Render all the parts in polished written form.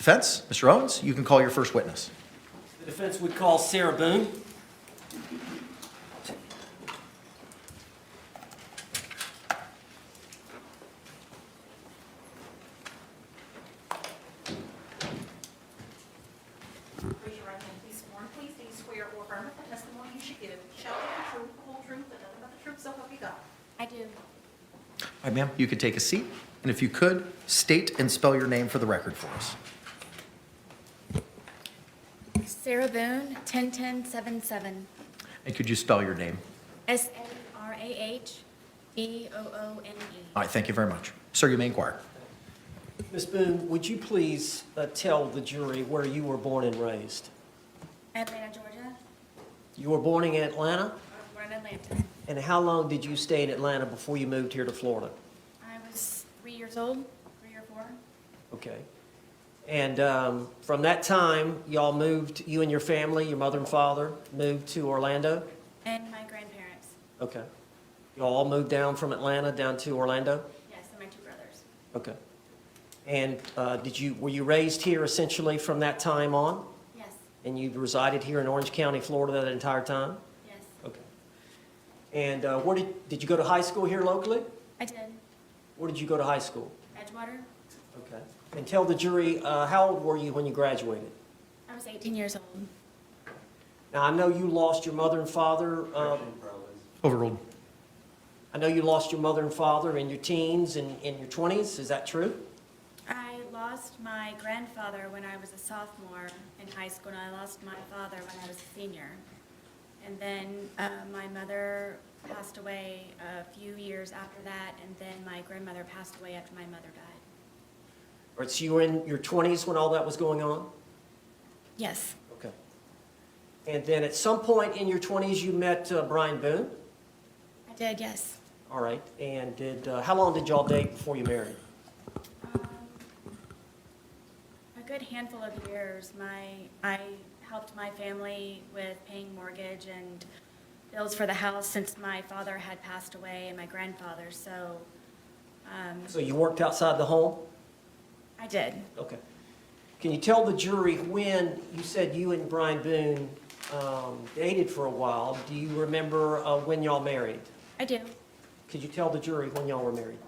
Defense, Mr. Owens, you can call your first witness. The defense would call Sarah Boone. Raise your right hand, please sworn. Please do you swear or affirm that the testimony you should give shall be the truth, the whole truth, and nothing but the truth, so help you God? I do. All right, ma'am, you could take a seat, and if you could, state and spell your name for the record for us. Sarah Boone, 101077. And could you spell your name? SARAHBOONE. All right, thank you very much. Sir, you may inquire. Ms. Boone, would you please tell the jury where you were born and raised? Atlanta, Georgia. You were born in Atlanta? I was born in Atlanta. And how long did you stay in Atlanta before you moved here to Florida? I was 3 years old, 3 or 4. Okay. And from that time, y'all moved, you and your family, your mother and father, moved to Orlando? And my grandparents. Okay. Y'all all moved down from Atlanta down to Orlando? Yes, and my 2 brothers. Okay. And were you raised here essentially from that time on? Yes, And you resided here in Orange County, Florida that entire time? yes. Okay. And where did you go to high school here locally? I did. Where did you go to high school? Edgewater. Okay. And tell the jury, how old were you when you graduated? I was 18 years old. Now, I know you lost your mother and father. Overruled. I know you lost your mother and father in your teens and in your 20s. Is that true? I lost my grandfather when I was a sophomore in high school, and I lost my father when I was a senior. And then my mother passed away a few years after that, and then my grandmother passed away after my mother died. All right, so you were in your 20s when all that was going on? Yes, Okay. And then at some point in your 20s, you met Brian Boone? I did, yes. All right. And how long did y'all date before you married? A good handful of years. I helped my family with paying mortgage and bills for the house since my father had passed away and my grandfather, so So you worked outside the home? I did. Okay. Can you tell the jury when you said you and Brian Boone dated for a while? Do you remember when y'all married? I do. Could you tell the jury when y'all were married?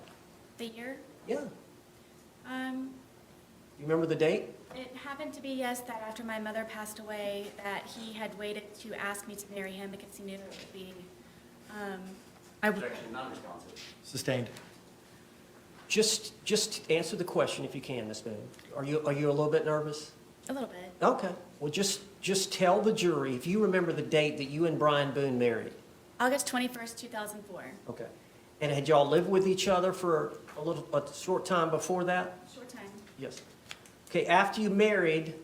The year? Yeah. You remember the date? It happened to be, yes, that after my mother passed away, that he had waited to ask me to marry him because he knew it would be, Objection, non-responsive. Sustained. Just answer the question if you can, Ms. Boone. Are you a little bit nervous? a little bit. Okay. Well, just tell the jury if you remember the date that you and Brian Boone married. August 21st, 2004. Okay. And had y'all lived with each other for a short time before that? Short time. Yes. Okay, after you married,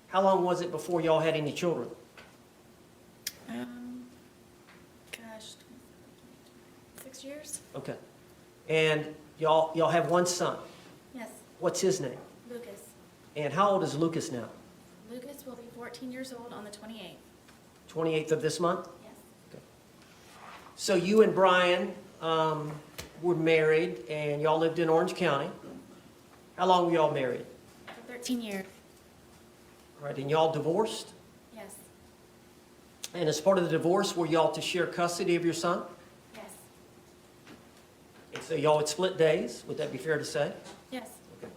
how long was it before y'all had any children? Gosh, 6 years? Okay. And y'all have one son. Yes. What's his name? Lucas. And how old is Lucas now? Lucas will be 14 years old on the 28th. 28th of this month? Yes. So you and Brian were married, and y'all lived in Orange County. How long were y'all married? For 13 years. All right, and y'all divorced? Yes. And as part of the divorce, were y'all to share custody of your son? Yes. And so y'all would split days, would that be fair to say? Yes. Okay.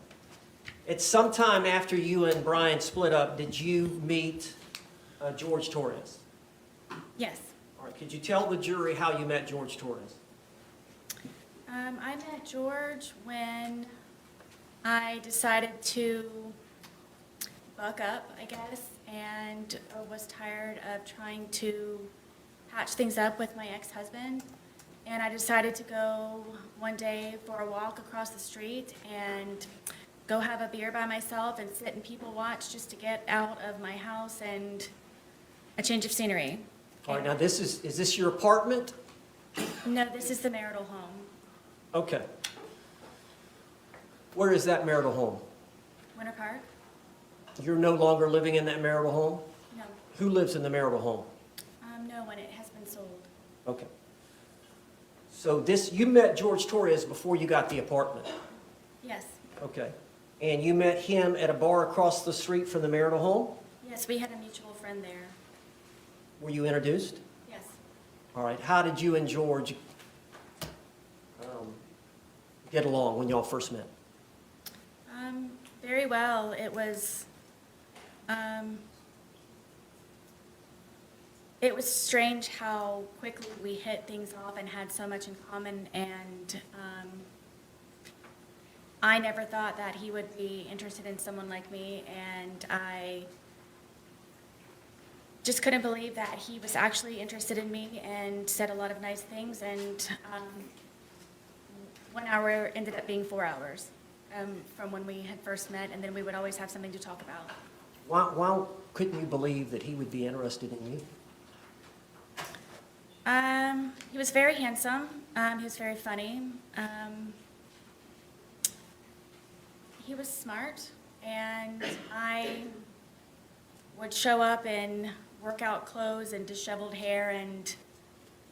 At some time after you and Brian split up, did you meet Jorge Torres? Yes. All right, could you tell the jury how you met Jorge Torres? I met George when I decided to buck up, I guess, and was tired of trying to patch things up with my ex-husband. And I decided to go one day for a walk across the street and go have a beer by myself and sit and people watch just to get out of my house and a change of scenery. All right, now is this your apartment? No, this is the marital home. Okay. Where is that marital home? Winter Park? You're no longer living in that marital home? No. Who lives in the marital home? No one. It has been sold. Okay. So you met Jorge Torres before you got the apartment? Yes. Okay. And you met him at a bar across the street from the marital home? Yes, we had a mutual friend there. Were you introduced? Yes. All right, how did you and George get along when y'all first met? Very well. It was strange how quickly we hit things off and had so much in common, and I never thought that he would be interested in someone like me, and I just couldn't believe that he was actually interested in me and said a lot of nice things, and 1 hour ended up being 4 hours from when we had first met, and then we would always have something to talk about. Why couldn't you believe that he would be interested in you? He was very handsome. He was very funny. He was smart, and I would show up in workout clothes and disheveled hair, and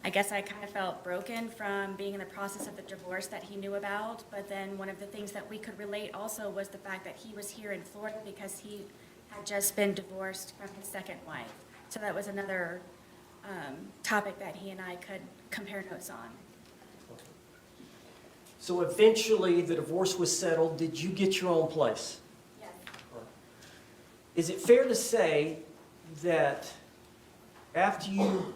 I guess I kind of felt broken from being in the process of the divorce that he knew about. But then one of the things that we could relate also was the fact that he was here in Florida because he had just been divorced from his second wife. So that was another topic that he and I could compare notes on. So eventually, the divorce was settled. Did you get your own place? Yes. Is it fair to say that after you,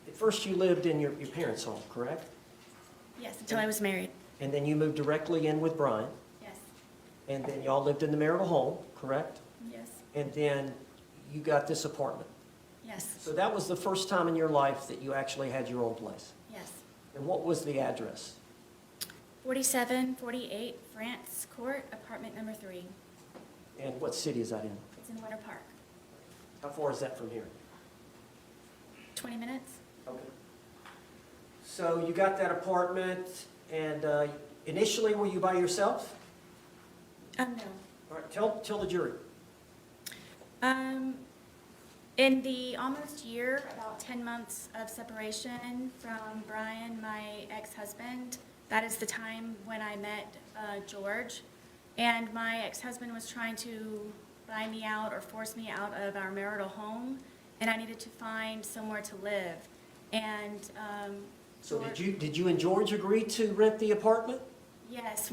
at first you lived in your parents' home, correct? Yes, until I was married. And then you moved directly in with Brian, Yes. and then y'all lived in the marital home, correct? Yes. And then you got this apartment. Yes. So that was the first time in your life that you actually had your own place. Yes. And what was the address? 4748 France Court, apartment number 3. And what city is that in? It's in Winter Park. How far is that from here? 20 minutes? Okay. So you got that apartment, and initially were you by yourself? No. All right, tell the jury. In the almost year, about 10 months of separation from Brian, my ex-husband, that is the time when I met George. And my ex-husband was trying to buy me out or force me out of our marital home, and I needed to find somewhere to live. And So George- did you and George agree to rent the apartment? Yes,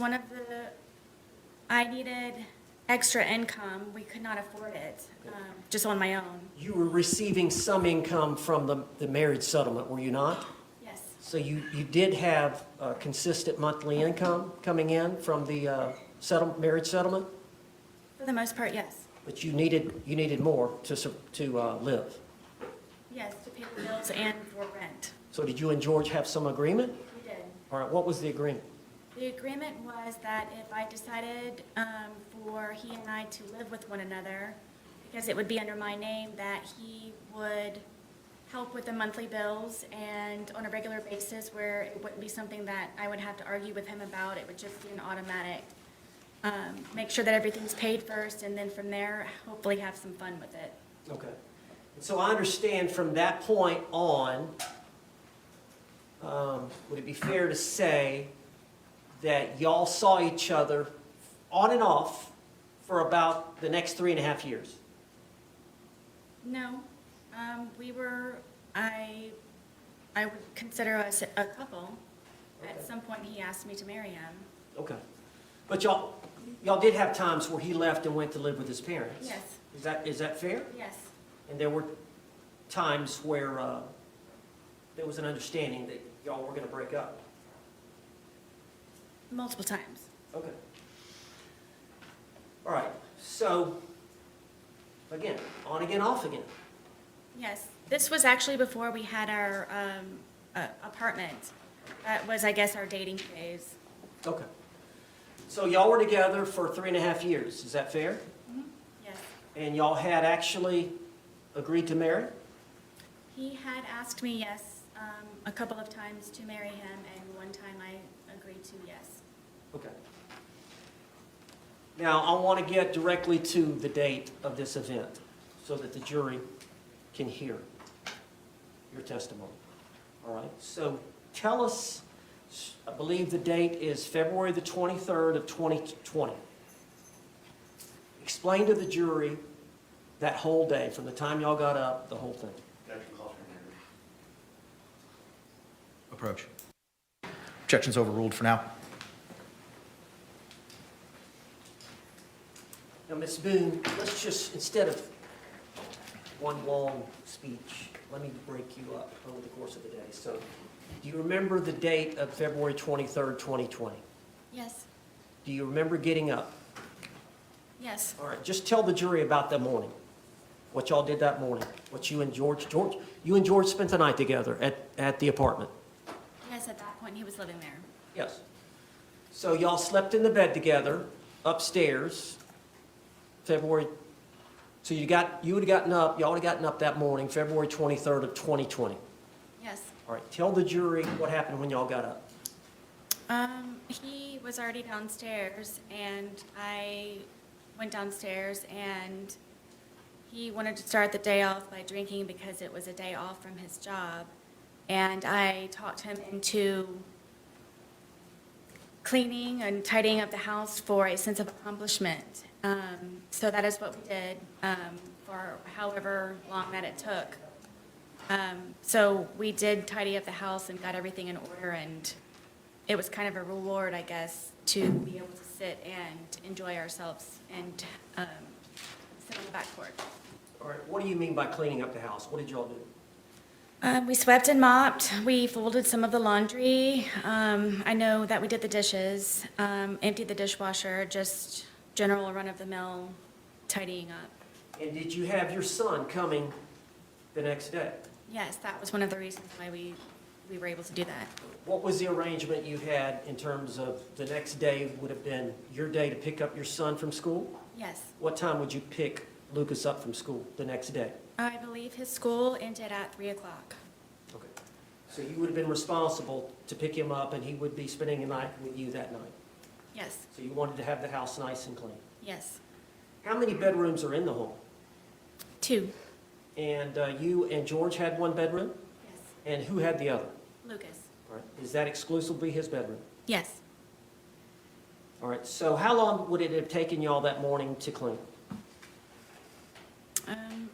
I needed extra income. We could not afford it, just on my own. You were receiving some income from the marriage settlement, were you not? Yes, So you did have consistent monthly income coming in from the marriage settlement, for the most part, yes. but you needed more to live. Yes, to pay the bills and for rent. So did you and George have some agreement? We did. All right, what was the agreement? The agreement was that if I decided for he and I to live with one another, because it would be under my name, that he would help with the monthly bills and on a regular basis where it wouldn't be something that I would have to argue with him about. It would just be an automatic, make sure that everything's paid first, and then from there, hopefully have some fun with it. Okay. So I understand from that point on, would it be fair to say that y'all saw each other on and off for about the next 3.5 years? No, I would consider us a couple. At Okay. some point, he asked me to marry him. Okay. But y'all did have times where he left and went to live with his parents? Yes, Is that fair? yes, And there were times where there was an understanding that y'all were going to break up? multiple times. Okay. All right. So, again, on again, off again. Yes, this was actually before we had our apartment. That was, I guess, our dating phase. Okay. So y'all were together for 3.5 years. Is that fair? Yes. And y'all had actually agreed to marry? He had asked me yes a couple of times to marry him, and one time I agreed to yes. Okay. Now, I want to get directly to the date of this event so that the jury can hear your testimony. All right? So tell us I believe the date is February the 23rd of 2020. Explain to the jury that whole day, from the time y'all got up, the whole thing. Approach. Objection's overruled for now. Now, Ms. Boone, let's just, instead of one long speech, let me break you up over the course of the day. So, do you remember the date of February 23rd, 2020? Yes. Do you remember getting up? Yes. All right, just tell the jury about the morning, what y'all did that morning, what you and George, you and George spent the night together at the apartment. Yes, at that point, he was living there. Yes. So y'all slept in the bed together upstairs, February, so you would have gotten up, y'all would have gotten up that morning, February 23rd of 2020. Yes. All right, tell the jury what happened when y'all got up. He was already downstairs, and I went downstairs, and he wanted to start the day off by drinking because it was a day off from his job. And I talked him into cleaning and tidying up the house for a sense of accomplishment. So that is what we did for however long that it took. So we did tidy up the house and got everything in order, and it was kind of a reward, I guess, to be able to sit and enjoy ourselves and sit on the back porch. All right, what do you mean by cleaning up the house? What did y'all do? We swept and mopped. We folded some of the laundry. I know that we did the dishes, emptied the dishwasher, just general run-of-the-mill tidying up. And did you have your son coming the next day? Yes, that was one of the reasons why we were able to do that. What was the arrangement you had in terms of the next day would have been your day to pick up your son from school? Yes. What time would you pick Lucas up from school the next day? I believe his school ended at 3 o'clock. Okay. So you would have been responsible to pick him up, and he would be spending the night with you that night? Yes. So you wanted to have the house nice and clean? Yes. How many bedrooms are in the home? 2. And you and George had one bedroom? Yes. And who had the other? Lucas. All right. Is that exclusively his bedroom? Yes. All right. So how long would it have taken y'all that morning to clean?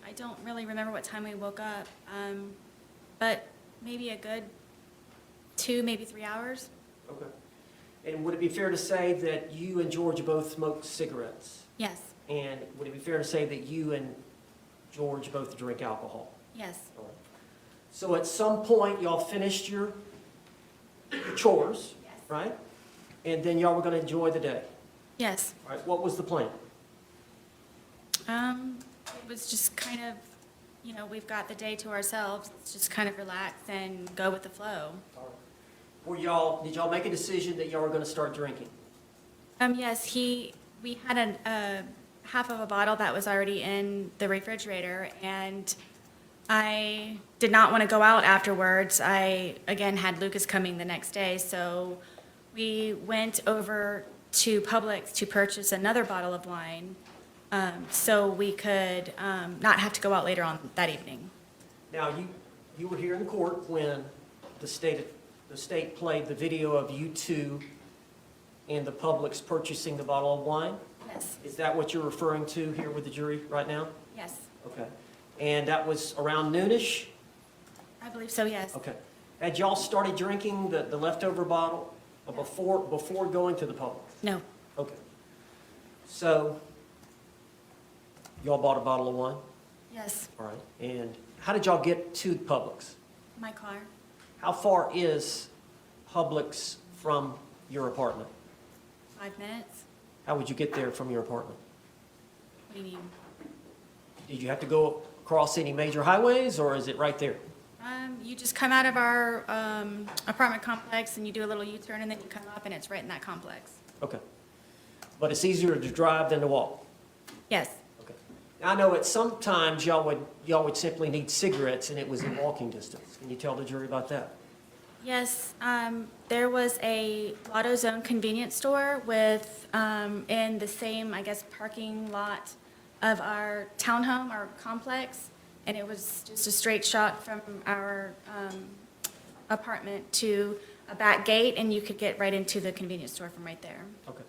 I don't really remember what time we woke up, but maybe a good 2, maybe 3 hours. Okay. And would it be fair to say that you and George both smoked cigarettes? Yes. And would it be fair to say that you and George both drink alcohol? Yes. All right. So at some point, y'all finished your chores, Yes. right? And then y'all were going to enjoy the day. Yes. All right. What was the plan? It was just kind of, we've got the day to ourselves. Let's just kind of relax and go with the flow. Did y'all make a decision that y'all were going to start drinking? Yes, we had a half of a bottle that was already in the refrigerator, and I did not want to go out afterwards. I, again, had Lucas coming the next day, so we went over to Publix to purchase another bottle of wine, so we could not have to go out later on that evening. Now, you were here in court when the state played the video of you two and the Publix purchasing the bottle of wine? Yes. Is that what you're referring to here with the jury right now? Yes, Okay. And that was around noonish? I believe so, yes. Okay. Had y'all started drinking the leftover bottle before going to the Publix? No, Okay. So, y'all bought a bottle of wine? yes, All right. And how did y'all get to Publix? my car. How far is Publix from your apartment? 5 minutes? How would you get there from your apartment? What do you mean? Did you have to go across any major highways, or is it right there? You just come out of our apartment complex and you do a little U-turn and then you come up and it's right in that complex. Okay. But it's easier to drive than to walk? Yes, Okay. I know at some times y'all would simply need cigarettes and it was in walking distance. Can you tell the jury about that? yes. There was a AutoZone convenience store with, in the same, I guess, parking lot of our townhome, our complex, and it was just a straight shot from our apartment to a back gate, and you could get right into the convenience store from right there. Okay.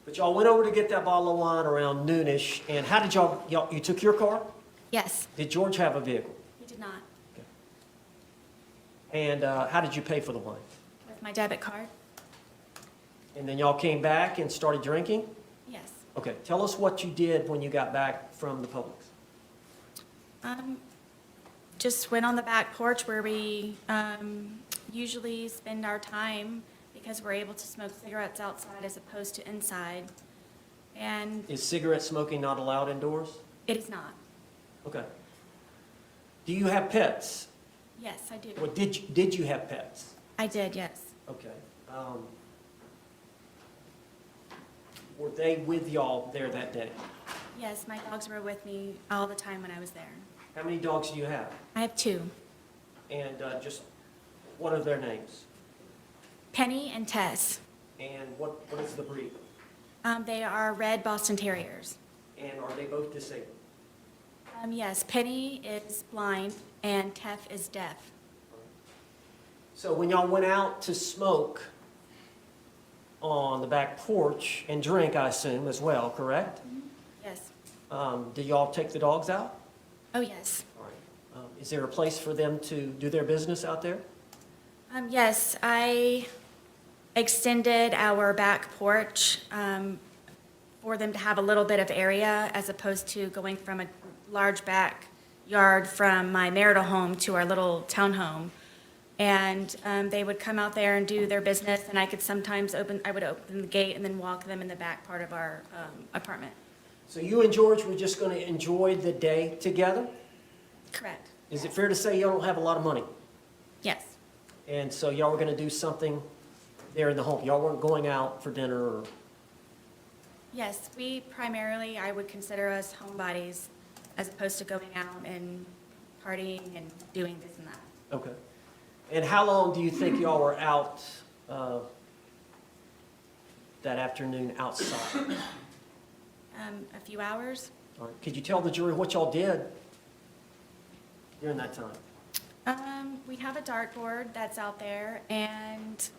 But y'all went over to get that bottle of wine around noonish, and how did you took your car? Yes, Did George have a vehicle? he did not. And how did you pay for the wine? With my debit card? And then y'all came back and started drinking? Yes. Okay, tell us what you did when you got back from the Publix. Just went on the back porch where we usually spend our time because we're able to smoke cigarettes outside as opposed to inside. And Is cigarette smoking not allowed indoors? it is not. Okay. Do you have pets? Yes, I do. Well, did you have pets? I did, yes. Okay. Were they with y'all there that day? Yes, my dogs were with me all the time when I was there. How many dogs do you have? I have two, And just, what are their names? Penny and Tess. And what is the breed? They are red Boston Terriers. And are they both disabled? Yes, Penny is blind and Teff is deaf. So when y'all went out to smoke on the back porch and drink, I assume, as well, correct? Yes. Did y'all take the dogs out? Oh, yes. All right. Is there a place for them to do their business out there? Yes, I extended our back porch for them to have a little bit of area as opposed to going from a large backyard from my marital home to our little townhome. And they would come out there and do their business, and I could sometimes I would open the gate and then walk them in the back part of our apartment. So you and George were just going to enjoy the day together? Correct. Is it fair to say y'all don't have a lot of money? Yes. And so y'all were going to do something there in the home? Y'all weren't going out for dinner or? Yes, we primarily, I would consider us homebodies as opposed to going out and partying and doing this and that. Okay. And how long do you think y'all were out that afternoon outside? A few hours. All right. Could you tell the jury what y'all did during that time? We have a dartboard that's out there, and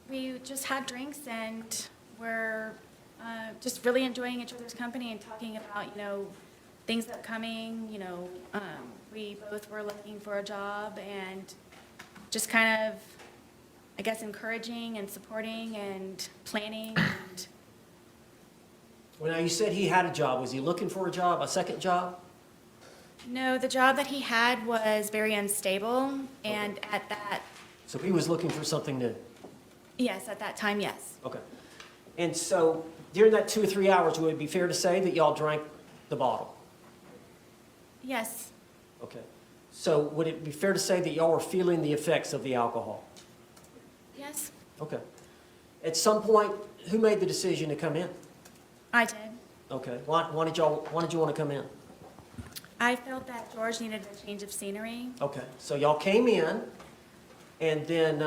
we just had drinks, and we're just really enjoying each other's company and talking about, things upcoming. We both were looking for a job and just kind of, I guess, encouraging and supporting and planning. And Well, now you said he had a job. Was he looking for a job, a second job? no, the job that he had was very unstable, and at that, So he was looking for something new. yes, at that time, yes. Okay. And so during that 2 or 3 hours, would it be fair to say that y'all drank the bottle? Yes, Okay. So would it be fair to say that y'all were feeling the effects of the alcohol? yes, Okay. At some point, who made the decision to come in? I did. Okay. Why did you want to come in? I felt that George needed a change of scenery. Okay. So y'all came in, and then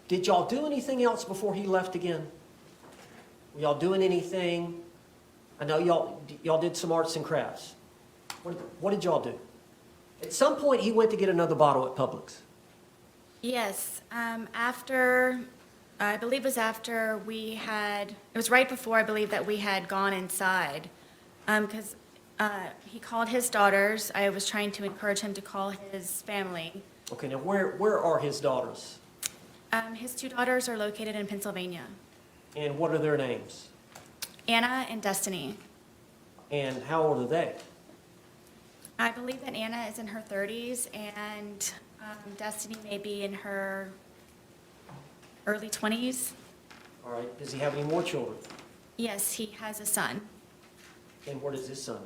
did y'all do anything else before he left again? Were y'all doing anything? I know y'all did some arts and crafts. What did y'all do? At some point, he went to get another bottle at Publix. Yes, I believe it was after it was right before, I believe, that we had gone inside. Because he called his daughters. I was trying to encourage him to call his family. Okay, now where are his daughters? His two daughters are located in Pennsylvania, And what are their names? Anna and Destiny. And how old are they? I believe that Anna is in her 30s, and Destiny may be in her early 20s. All right, does he have any more children? Yes, he has a son. And where does his son?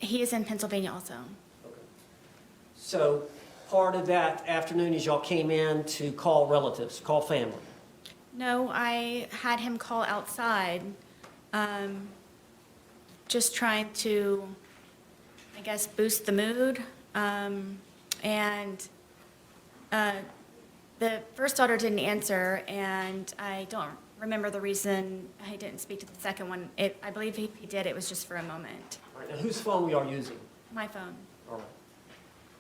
He is in Pennsylvania also. Okay. So part of that afternoon is y'all came in to call relatives, call family. No, I had him call outside, just trying to, I guess, boost the mood. And the first daughter didn't answer, and I don't remember the reason I didn't speak to the second one. I believe if he did, it was just for a moment. All right, now whose phone we are using? My phone. All right.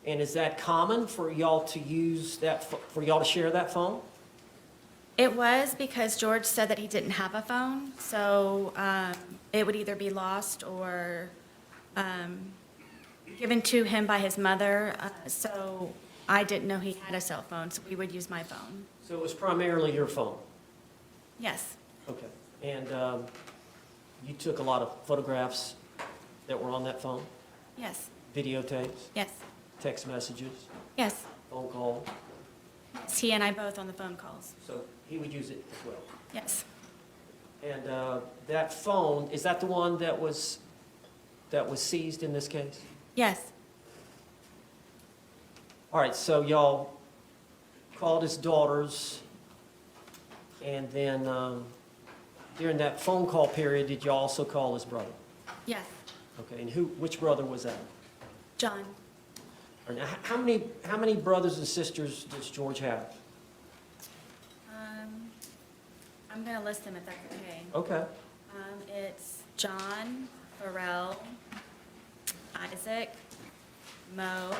And is that common for y'all to use that, for y'all to share that phone? It was because George said that he didn't have a phone, so it would either be lost or given to him by his mother. So I didn't know he had a cell phone, so we would use my phone. So it was primarily your phone? Yes, Okay. And you took a lot of photographs that were on that phone? yes, Videotapes, yes, text messages, yes. phone calls? Yes, he and I both on the phone calls. So he would use it as well? Yes, And that phone, is that the one that was seized in this case? yes, All right, so y'all called his daughters, and then during that phone call period, did you also call his brother? yes. Okay, and which brother was that? John, All right, now, how many brothers and sisters does George have? I'm going to list them if that's okay. Okay, It's John, Pharrell, Isaac, Mo,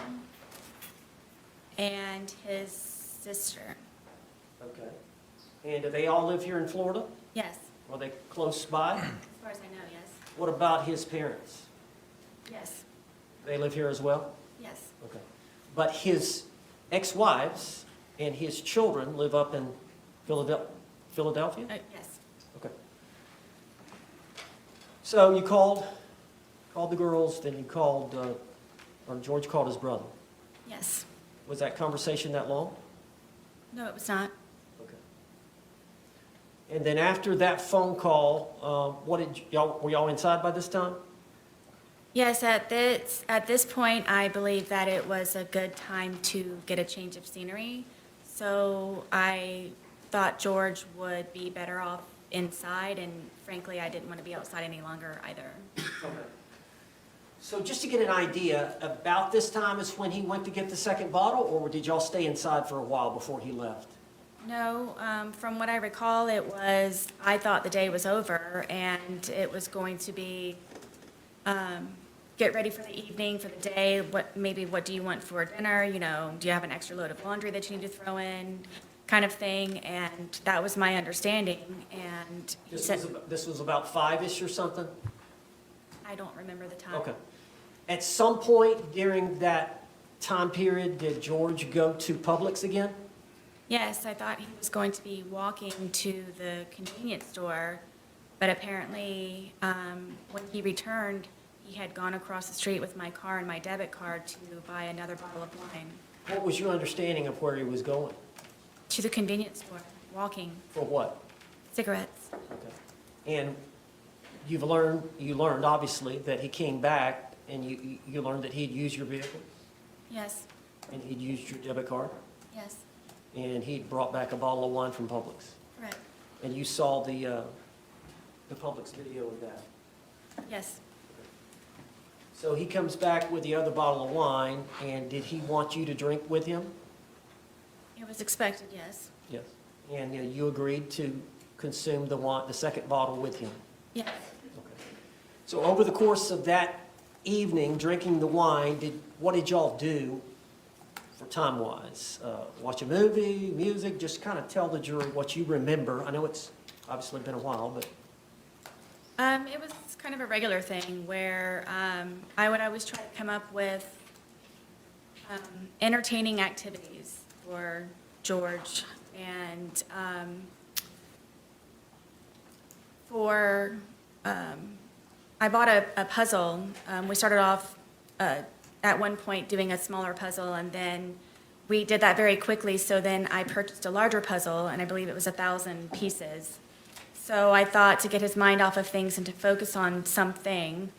and his sister. okay. And do they all live here in Florida? Yes, Are they close by? as far as I know, yes. What about his parents? Yes, They live here as well? yes, Okay. But his ex-wives and his children live up in Philadelphia? yes, Okay. So you called the girls, then you called, or George called his brother. yes. Was that conversation that long? No, it was not. Okay. And then after that phone call, were y'all inside by this time? Yes, at this point, I believe that it was a good time to get a change of scenery. So I thought George would be better off inside, and frankly, I didn't want to be outside any longer either. Okay. So just to get an idea, about this time is when he went to get the second bottle, or did y'all stay inside for a while before he left? No, from what I recall, I thought the day was over, and it was going to be, get ready for the evening, for the day, what do you want for dinner, do you have an extra load of laundry that you need to throw in, kind of thing, and that was my understanding, and he said, This was about 5-ish or something? I don't remember the time. Okay. At some point during that time period, did George go to Publix again? Yes, I thought he was going to be walking to the convenience store, but apparently, when he returned, he had gone across the street with my car and my debit card to buy another bottle of wine. What was your understanding of where he was going? To the convenience store, walking, For what? cigarettes. Okay. And you learned obviously that he came back and you learned that he'd used your vehicle Yes, and he'd used your debit card yes, and he'd brought back a bottle of wine from Publix. correct, And you saw the Publix video of that. yes. So he comes back with the other bottle of wine, and did he want you to drink with him? It was expected, yes. Yes. And you agreed to consume the second bottle with him? Yes, Okay. So over the course of that evening, drinking the wine, what did y'all do for time-wise? Watch a movie, music, just kind of tell the jury what you remember. I know it's obviously been a while, but... it was kind of a regular thing where I would always try to come up with entertaining activities for George, and I bought a puzzle. We started off at one point doing a smaller puzzle, and then we did that very quickly, so then I purchased a larger puzzle, and I believe it was 1,000 pieces. So I thought to get his mind off of things and to focus on something,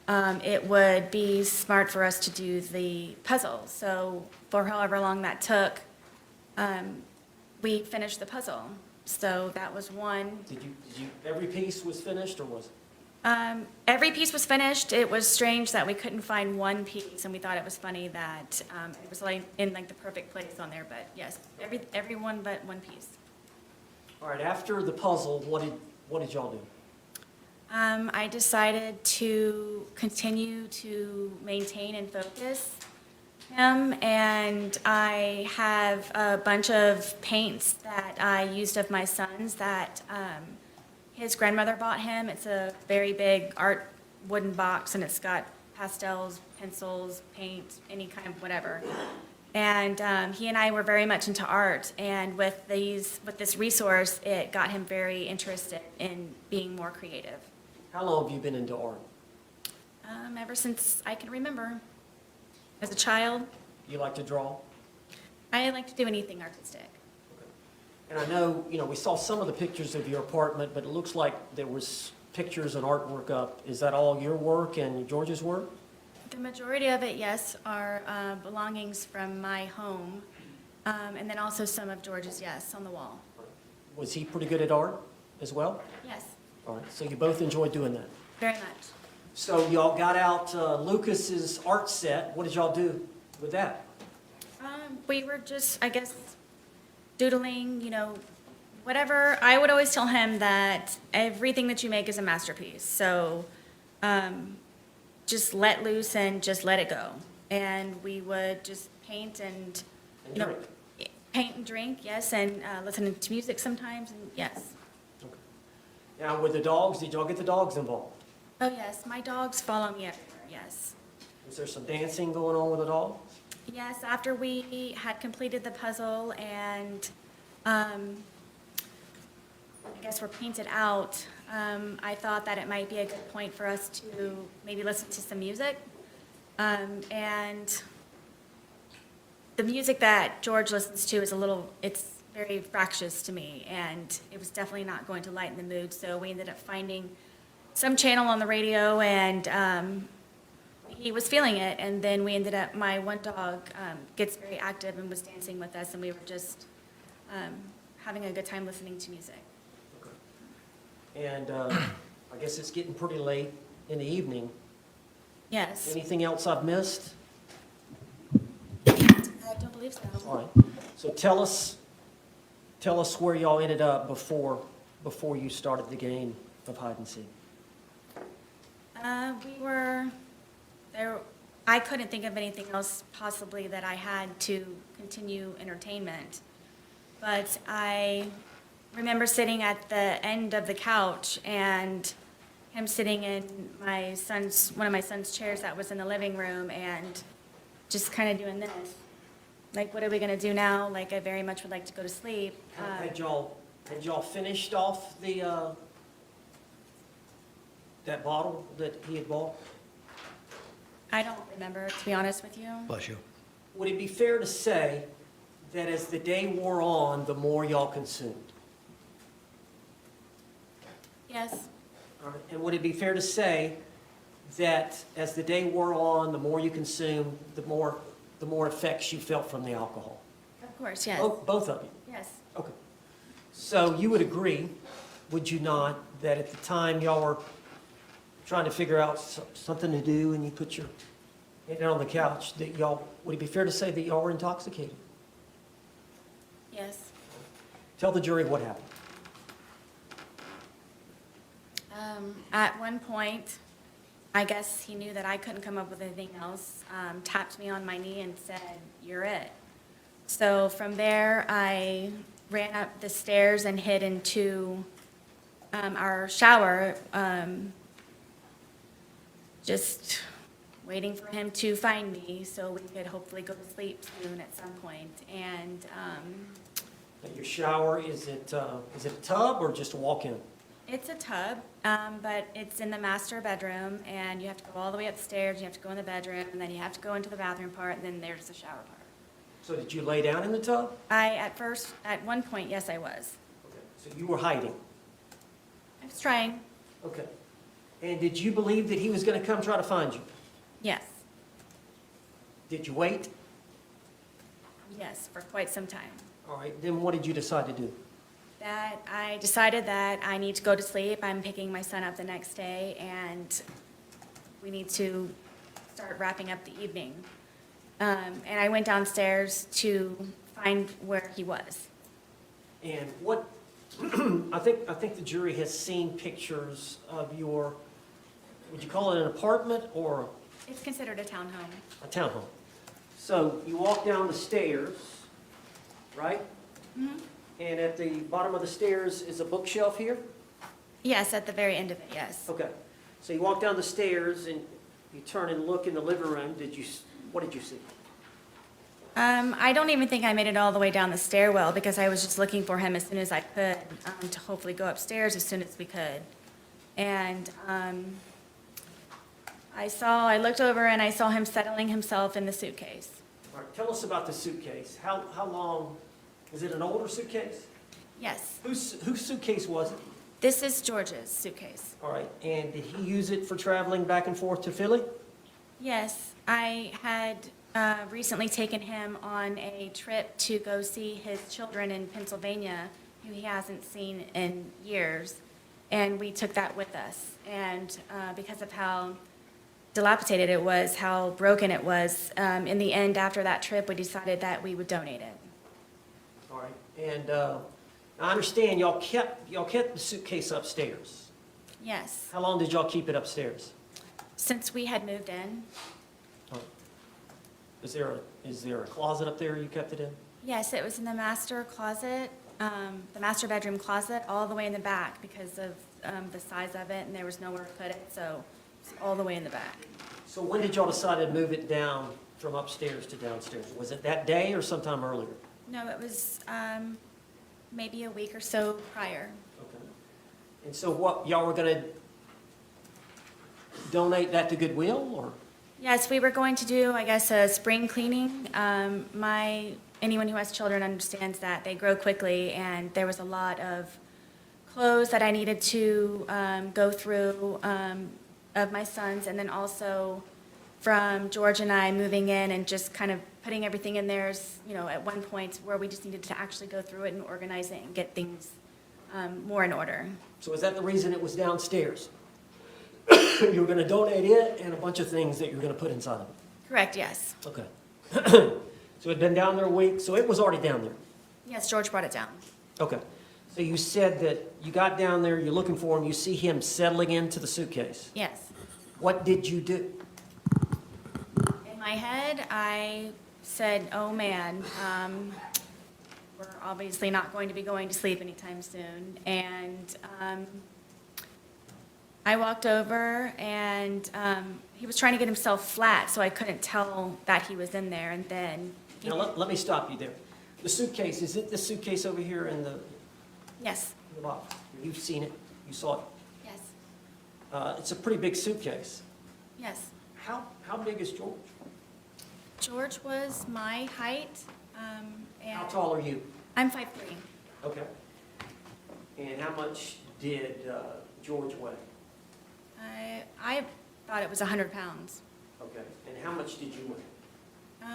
it would be smart for us to do the puzzle. So for however long that took, we finished the puzzle. So that was one. Every piece was finished, or was it? Every piece was finished. It was strange that we couldn't find one piece, and we thought it was funny that it was like in like the perfect place on there. But yes, every one but one piece. All right, after the puzzle, what did y'all do? I decided to continue to maintain and focus him, and I have a bunch of paints that I used of my son's that his grandmother bought him. It's a very big art wooden box, and it's got pastels, pencils, paint, any kind of whatever. And he and I were very much into art, and with this resource, it got him very interested in being more creative. How long have you been into art? Ever since I can remember. As a child, You like to draw? I like to do anything artistic. And I know, we saw some of the pictures of your apartment, but it looks like there was pictures and artwork up. Is that all your work and George's work? The majority of it, yes, are belongings from my home, and then also some of George's, yes, on the wall. Was he pretty good at art as well? Yes, All right, so you both enjoyed doing that. very much. So y'all got out Lucas's art set. What did y'all do with that? We were just, I guess, doodling, whatever. I would always tell him that everything that you make is a masterpiece. So just let loose and just let it go. And we would just paint and, And drink. paint and drink, yes, and listen to music sometimes, and yes. Okay. Now, with the dogs, did y'all get the dogs involved? Oh, yes, my dogs follow me everywhere, yes. Was there some dancing going on with the dogs? Yes, after we had completed the puzzle and I guess we're painted out, I thought that it might be a good point for us to maybe listen to some music. And the music that George listens to is it's very fractious to me, and it was definitely not going to lighten the mood. So we ended up finding some channel on the radio, and he was feeling it. And then we ended up, my one dog gets very active and was dancing with us, and we were just having a good time listening to music. And I guess it's getting pretty late in the evening. Yes, Anything else I've missed? I don't believe so. All right. So tell us where y'all ended up before you started the game of hide and seek. We were there. I couldn't think of anything else possibly that I had to continue entertainment. But I remember sitting at the end of the couch and him sitting in one of my son's chairs that was in the living room, and just kind of doing this. Like, what are we going to do now? Like, I very much would like to go to sleep. Had y'all finished off that bottle that he had bought? I don't remember, to be honest with you. Bless you. Would it be fair to say that as the day wore on, the more y'all consumed? Yes, All right. And would it be fair to say that as the day wore on, the more you consumed, the more effects you felt from the alcohol? of course, yes. Both of you? Yes, Okay. So you would agree, would you not, that at the time y'all were trying to figure out something to do and you put your head down on the couch, that would it be fair to say that y'all were intoxicated? yes. Tell the jury what happened. At one point, I guess he knew that I couldn't come up with anything else, tapped me on my knee and said, "You're it." So from there, I ran up the stairs and hid into our shower, just waiting for him to find me so we could hopefully go to sleep soon at some point. And Now, your shower, is it a tub or just a walk-in? it's a tub, but it's in the master bedroom, and you have to go all the way upstairs, you have to go in the bedroom, and then you have to go into the bathroom part, and then there's the shower part. So did you lay down in the tub? At one point, yes, I was. Okay. So you were hiding? I was trying, Okay. And did you believe that he was going to come try to find you? yes, Did you wait? yes, for quite some time. All right. Then what did you decide to do? That I decided that I need to go to sleep. I'm picking my son up the next day, and we need to start wrapping up the evening. And I went downstairs to find where he was. And what, I think the jury has seen pictures of your, would you call it an apartment or It's considered a townhome. a townhome? So you walk down the stairs, right? Mhm. And at the bottom of the stairs is a bookshelf here? Yes, at the very end of it, yes. Okay. So you walk down the stairs and you turn and look in the living room. What did you see? I don't even think I made it all the way down the stairwell because I was just looking for him as soon as I could, to hopefully go upstairs as soon as we could. And I looked over and I saw him settling himself in the suitcase. All right, tell us about the suitcase. How long, is it an older suitcase? Yes, Whose suitcase was it? this is George's suitcase. All right, and did he use it for traveling back and forth to Philly? Yes, I had recently taken him on a trip to go see his children in Pennsylvania, who he hasn't seen in years, and we took that with us. And because of how dilapidated it was, how broken it was, in the end, after that trip, we decided that we would donate it. All right, and I understand y'all kept the suitcase upstairs. Yes, How long did y'all keep it upstairs? since we had moved in. Is there a closet up there you kept it in? Yes, it was in the master closet, the master bedroom closet, all the way in the back because of the size of it, and there was nowhere to put it, so it's all the way in the back. So when did y'all decide to move it down from upstairs to downstairs? Was it that day or sometime earlier? No, it was maybe a week or so prior. Okay. And so what, y'all were gonna donate that to Goodwill, or? Yes, we were going to do, I guess, a spring cleaning. Anyone who has children understands that they grow quickly, and there was a lot of clothes that I needed to go through of my sons, and then also from George and I moving in and just kind of putting everything in there, at one point where we just needed to actually go through it and organize it and get things more in order. So is that the reason it was downstairs? You were gonna donate it and a bunch of things that you're gonna put inside of it? Correct, yes. Okay. So it'd been down there a week, so it was already down there? Yes, George brought it down. Okay. So you said that you got down there, you're looking for him, you see him settling into the suitcase. Yes. What did you do? In my head, I said, oh man, we're obviously not going to be going to sleep anytime soon. And I walked over and he was trying to get himself flat, so I couldn't tell that he was in there. And then, Now, let me stop you there. The suitcase, is it the suitcase over here in the yes, box? You've seen it, you saw it. yes, It's a pretty big suitcase. yes. How big is George? George was my height, and How tall are you? I'm 5'3". Okay. And how much did George weigh? I thought it was 100 pounds. Okay. And how much did you weigh?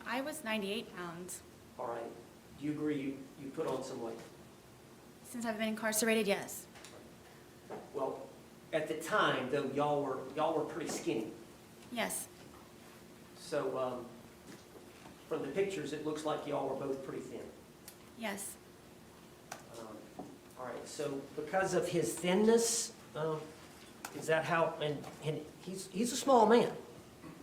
I was 98 pounds. All right. Do you agree you put on some weight? Since I've been incarcerated, yes. Well, at the time, though, y'all were pretty skinny. Yes, So from the pictures, it looks like y'all were both pretty thin. yes, All right. So because of his thinness, is that how? And he's a small man.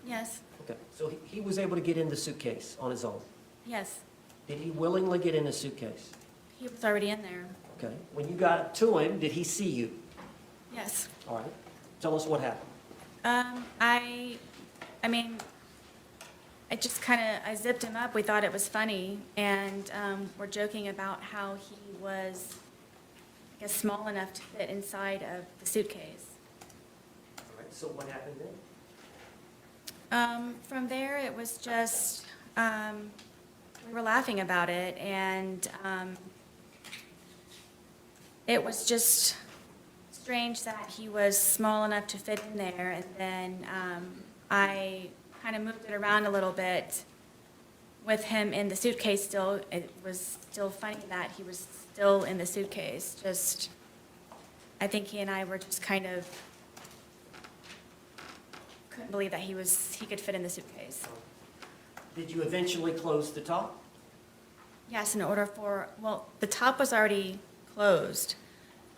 yes, Okay. So he was able to get in the suitcase on his own. yes. Did he willingly get in the suitcase? He was already in there. Okay. When you got to him, did he see you? Yes. All right. Tell us what happened. I mean, I zipped him up. We thought it was funny, and we're joking about how he was, I guess, small enough to fit inside of the suitcase. All right. So what happened then? From there, it was just, we were laughing about it, and it was just strange that he was small enough to fit in there, and then I kind of moved it around a little bit with him in the suitcase still. It was still funny that he was still in the suitcase, just, I think he and I were just kind of, couldn't believe that he could fit in the suitcase. Did you eventually close the top? Yes, well, the top was already closed.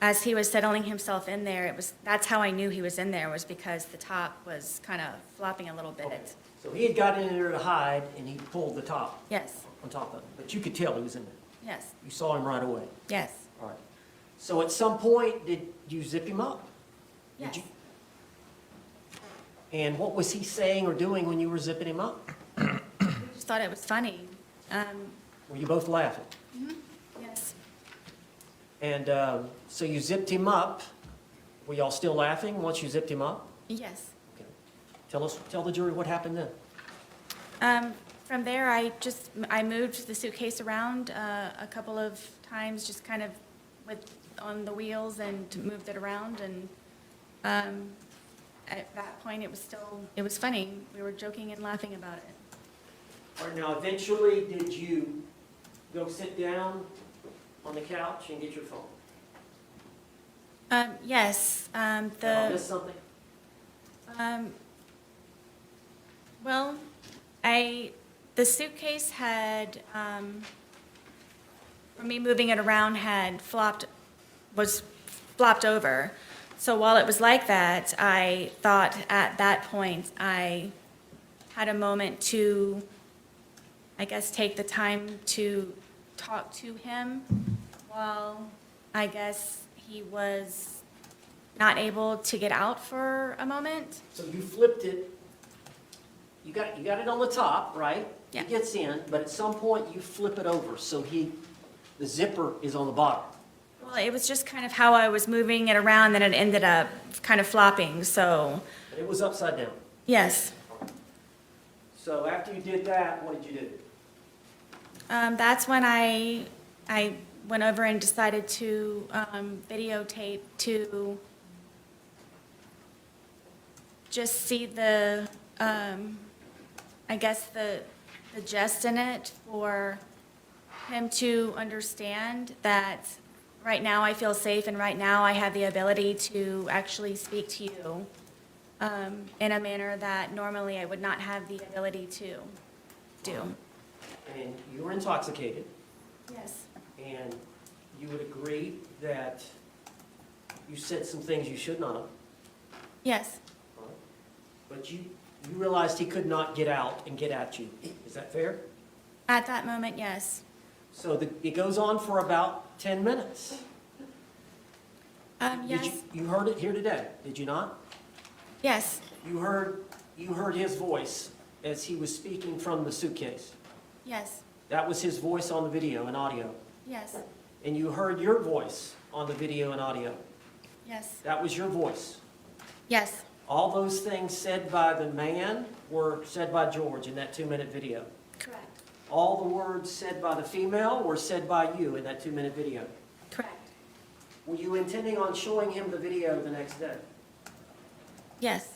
As he was settling himself in there, that's how I knew he was in there, was because the top was kind of flopping a little bit. Okay. So he had got in there to hide, and he pulled the top Yes, on top of it, but you could tell he was in there. yes, You saw him right away. yes, All right. So at some point, did you zip him up? Did yes. you? And what was he saying or doing when you were zipping him up? We just thought it was funny. Were you both laughing? Yes, And so you zipped him up. Were y'all still laughing once you zipped him up? yes. Okay. Tell the jury what happened then. From there, I moved the suitcase around a couple of times, just kind of on the wheels and moved it around. And at that point, it was funny. We were joking and laughing about it. All right, now eventually, did you go sit down on the couch and get your phone? Yes, Did I miss something? well, the suitcase had, for me moving it around was flopped over. So while it was like that, I thought at that point I had a moment to, I guess, take the time to talk to him while I guess he was not able to get out for a moment. So you flipped it. You got it on the top, right? Yeah. It gets in, but at some point you flip it over, so the zipper is on the bottom. Well, it was just kind of how I was moving it around that it ended up kind of flopping, so, And it was upside down. yes. So after you did that, what did you do? That's when I went over and decided to videotape to just see I guess the gist in it for him to understand that right now I feel safe and right now I have the ability to actually speak to you in a manner that normally I would not have the ability to do. And you were intoxicated, Yes. and you would agree that you said some things you should not have, Yes. right? But you realized he could not get out and get at you. Is that fair? At that moment, yes. So it goes on for about 10 minutes. Yes. You heard it here today, did you not? Yes. You heard his voice as he was speaking from the suitcase. Yes. That was his voice on the video and audio. Yes. And you heard your voice on the video and audio. Yes. That was your voice. Yes. All those things said by the man were said by George in that 2-minute video. Correct. All the words said by the female were said by you in that 2-minute video. Correct. Were you intending on showing him the video the next day? Yes.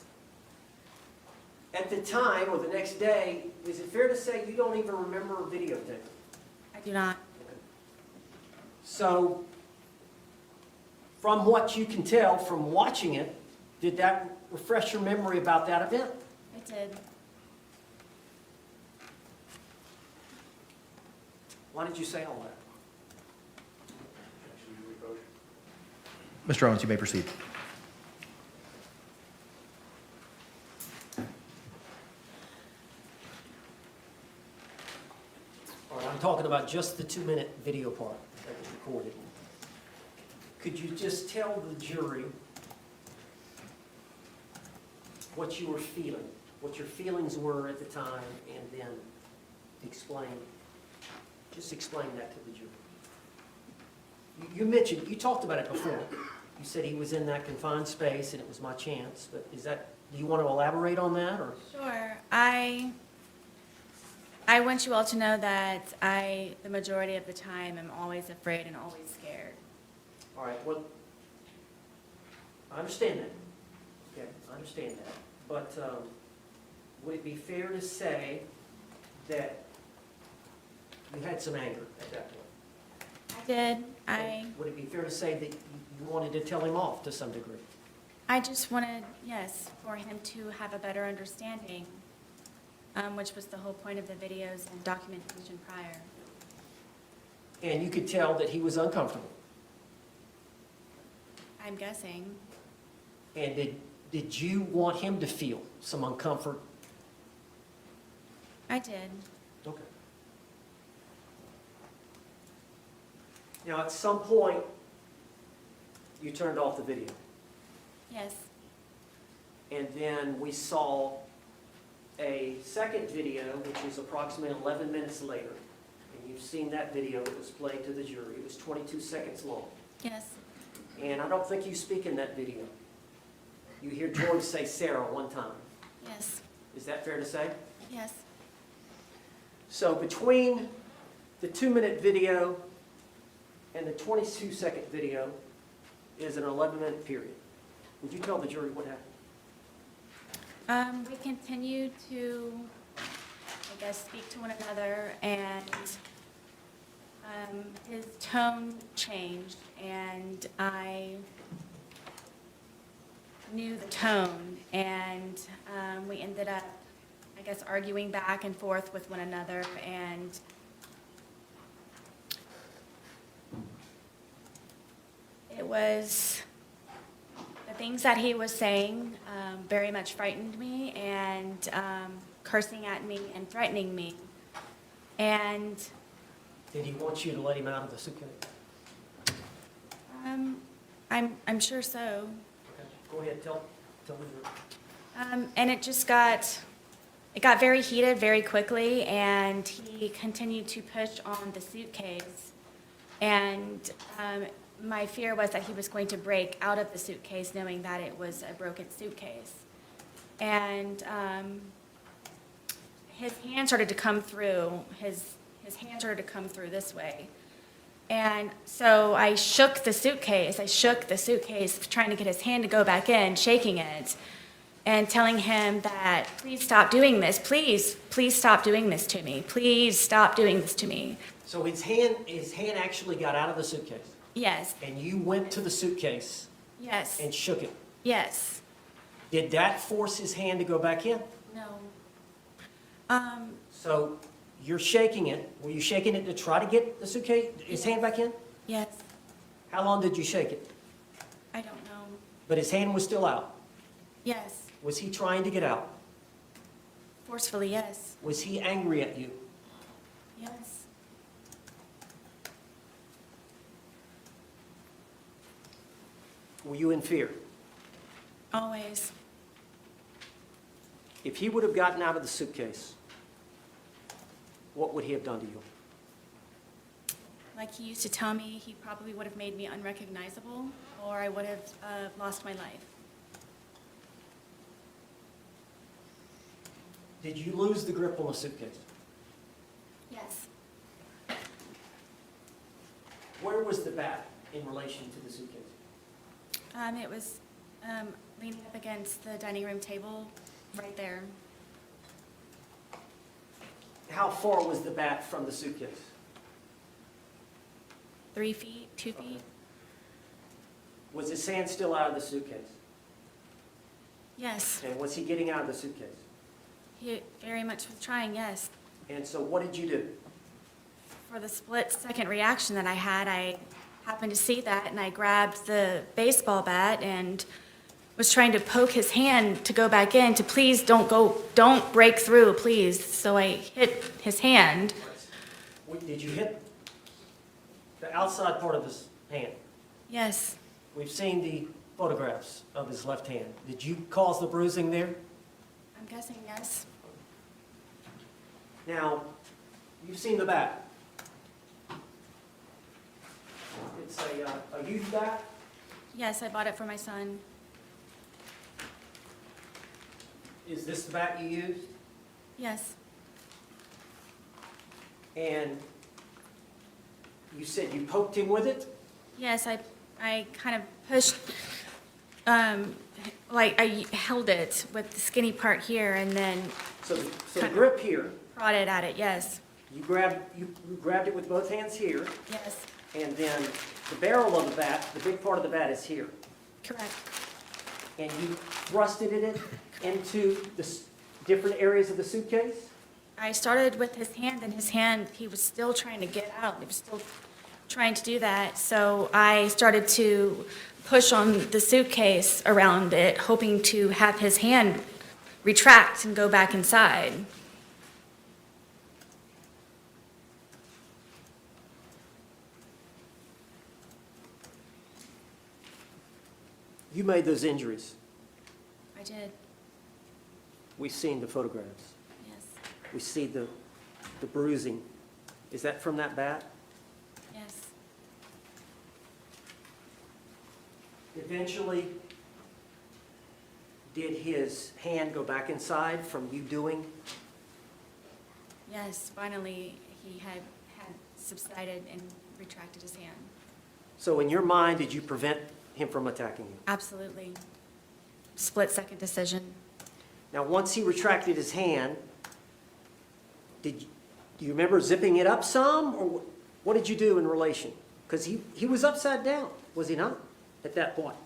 At the time, or the next day, is it fair to say you don't even remember videotaping? I do not. So, from what you can tell from watching it, did that refresh your memory about that event? It did. Why did you say all that? Mr. Owens, you may proceed. All right, I'm talking about just the 2-minute video part that was recorded. Could you just tell the jury what you were feeling, what your feelings were at the time, and then just explain that to the jury? You mentioned, you talked about it before. You said he was in that confined space and it was my chance, but do you want to elaborate on that, or? Sure. I want you all to know that the majority of the time, am always afraid and always scared. All right, well, I understand that. Okay, I understand that. But would it be fair to say that you had some anger at that point? I did. Would it be fair to say that you wanted to tell him off to some degree? I just wanted, yes, for him to have a better understanding, which was the whole point of the videos and documentation prior. And you could tell that he was uncomfortable. I'm guessing. And did you want him to feel some uncomfort I did. Okay. Now, at some point, you turned off the video, Yes. and then we saw a second video, which is approximately 11 minutes later, and you've seen that video. It was played to the jury. It was 22 seconds long, Yes. and I don't think you speak in that video. You hear George say Sarah one time. Yes. Is that fair to say? Yes. So between the 2-minute video and the 22-second video is an 11-minute period. Would you tell the jury what happened? We continued to, I guess, speak to one another, and his tone changed, and I knew the tone, and we ended up, I guess, arguing back and forth with one another, and it was, the things that he was saying very much frightened me, and cursing at me and threatening me. And Did he want you to let him out of the suitcase? I'm sure so. Okay. Go ahead, tell the jury. And it just got very heated very quickly, and he continued to push on the suitcase. And my fear was that he was going to break out of the suitcase, knowing that it was a broken suitcase. And his hand started to come through, his hand started to come through this way. And so I shook the suitcase, trying to get his hand to go back in, shaking it, and telling him that, please stop doing this, please stop doing this to me, please stop doing this to me. So his hand actually got out of the suitcase, Yes, and you went to the suitcase yes, and shook it. yes, Did that force his hand to go back in? no. So you're shaking it. Were you shaking it to try to get the suitcase, his hand back in? Yes, How long did you shake it? I don't know. But his hand was still out. Yes, Was he trying to get out? forcefully, yes, Was he angry at you? yes, Were you in fear? always. If he would have gotten out of the suitcase, what would he have done to you? Like he used to tell me, he probably would have made me unrecognizable, or I would have lost my life. Did you lose the grip on the suitcase? Yes. Where was the bat in relation to the suitcase? It was leaning up against the dining room table, right there. How far was the bat from the suitcase? 3 feet, 2 feet? Was his hand still out of the suitcase? Yes. And was he getting out of the suitcase? He very much was trying, yes. And so what did you do? For the split-second reaction that I had, I happened to see that, and I grabbed the baseball bat and was trying to poke his hand to go back in, to please don't break through, please. So I hit his hand. Did you hit the outside part of his hand? Yes, We've seen the photographs of his left hand. Did you cause the bruising there? I'm guessing yes. Now, you've seen the bat. It's a youth bat. Yes, I bought it for my son. Is this the bat you used? Yes, And you said you poked him with it? yes, I kind of pushed, like I held it with the skinny part here and then So the grip here, prodded at it, yes, you grabbed it with both hands here, yes, and then the barrel of the bat, the big part of the bat is here. correct, And you thrusted it into the different areas of the suitcase? I started with his hand, and his hand, he was still trying to get out. He was still trying to do that. So I started to push on the suitcase around it, hoping to have his hand retract and go back inside. You made those injuries. I did, We've seen the photographs. yes, We see the bruising. Is that from that bat? yes. Eventually, did his hand go back inside from you doing? Yes, finally, he had subsided and retracted his hand. So in your mind, did you prevent him from attacking you? Absolutely. Split-second decision. Now, once he retracted his hand, do you remember zipping it up some, or what did you do in relation? Because he was upside down, was he not, at that point?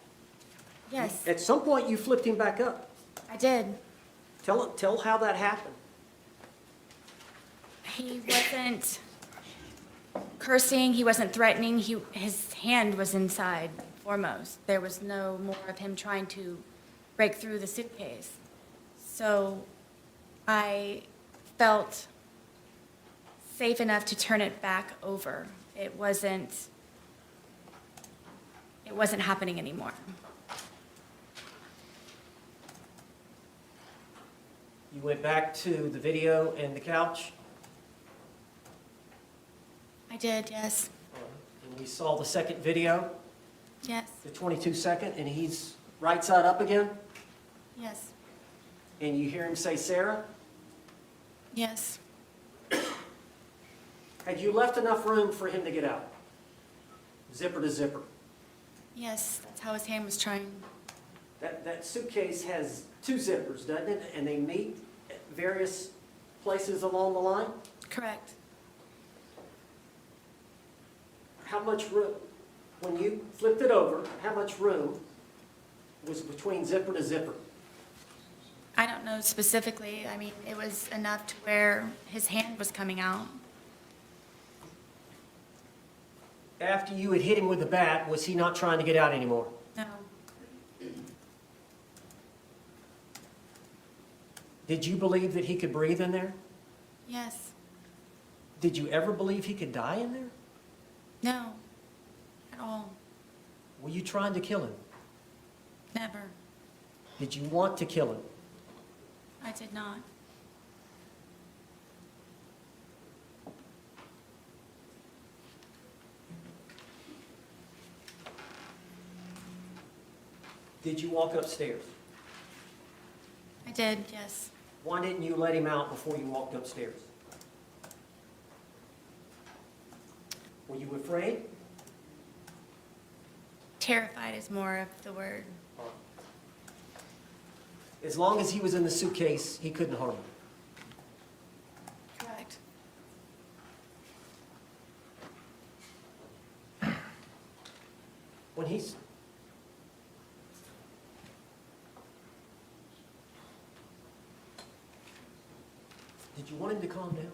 Yes, At some point, you flipped him back up. I did. Tell how that happened. He wasn't cursing, he wasn't threatening, his hand was inside foremost. There was no more of him trying to break through the suitcase. So I felt safe enough to turn it back over. It wasn't happening anymore. You went back to the video and the couch, I did, yes, and we saw the second video, yes, the 22-second, and he's right side up again, yes, and you hear him say, "Sarah." yes. Had you left enough room for him to get out? Zipper to zipper. Yes, that's how his hand was trying. That suitcase has two zippers, doesn't it? And they meet at various places along the line? Correct. How much room, when you flipped it over, how much room was between zipper to zipper? I don't know specifically. I mean, it was enough to where his hand was coming out. After you had hit him with the bat, was he not trying to get out anymore? No, Did you believe that he could breathe in there? yes, Did you ever believe he could die in there? no, at all, Were you trying to kill him? never. Did you want to kill him? I did not. Did you walk upstairs? I did, yes. Why didn't you let him out before you walked upstairs? Were you afraid? Terrified is more of the word. As long as he was in the suitcase, he couldn't harm you. Correct. When he's... Did you want him to calm down?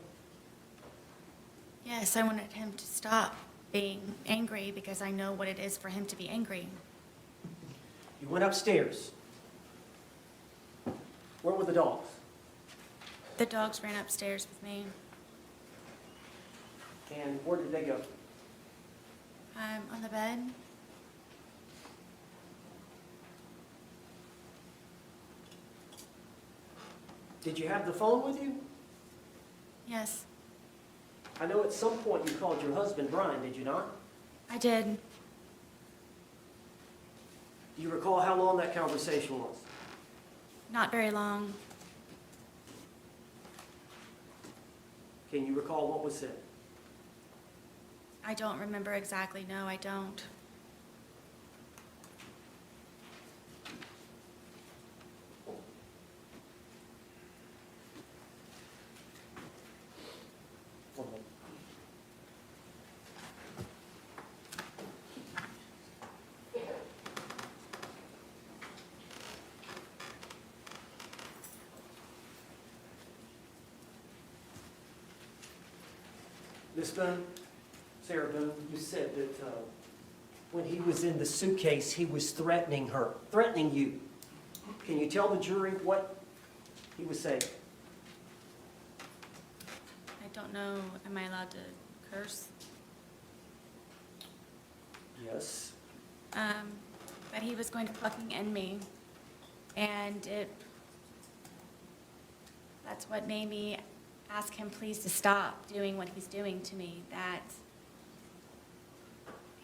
Yes, I wanted him to stop being angry because I know what it is for him to be angry. You went upstairs. Where were the dogs? The dogs ran upstairs with me. And where did they go? On the bed. Did you have the phone with you? Yes, I know at some point you called your husband Brian, did you not? I did. Do you recall how long that conversation was? Not very long. Can you recall what was said? I don't remember exactly. No, I don't. One moment. Miss Boone, Sarah Boone, you said that when he was in the suitcase, he was threatening you. Can you tell the jury what he was saying? I don't know. Am I allowed to curse? Yes. that he was going to fucking end me. And that's what made me ask him please to stop doing what he's doing to me, that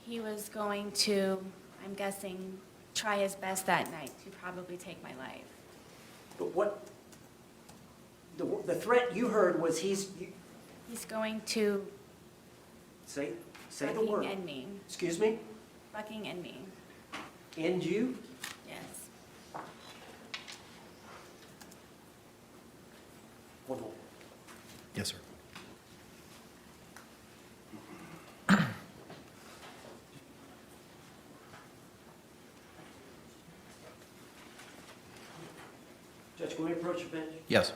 he was going to, I'm guessing, try his best that night to probably take my life. But what, the threat you heard was He's going to say the fucking word. end me. Excuse me? Fucking end me. End you? Yes. One more. Yes, sir. Judge, can we approach the bench? Yes.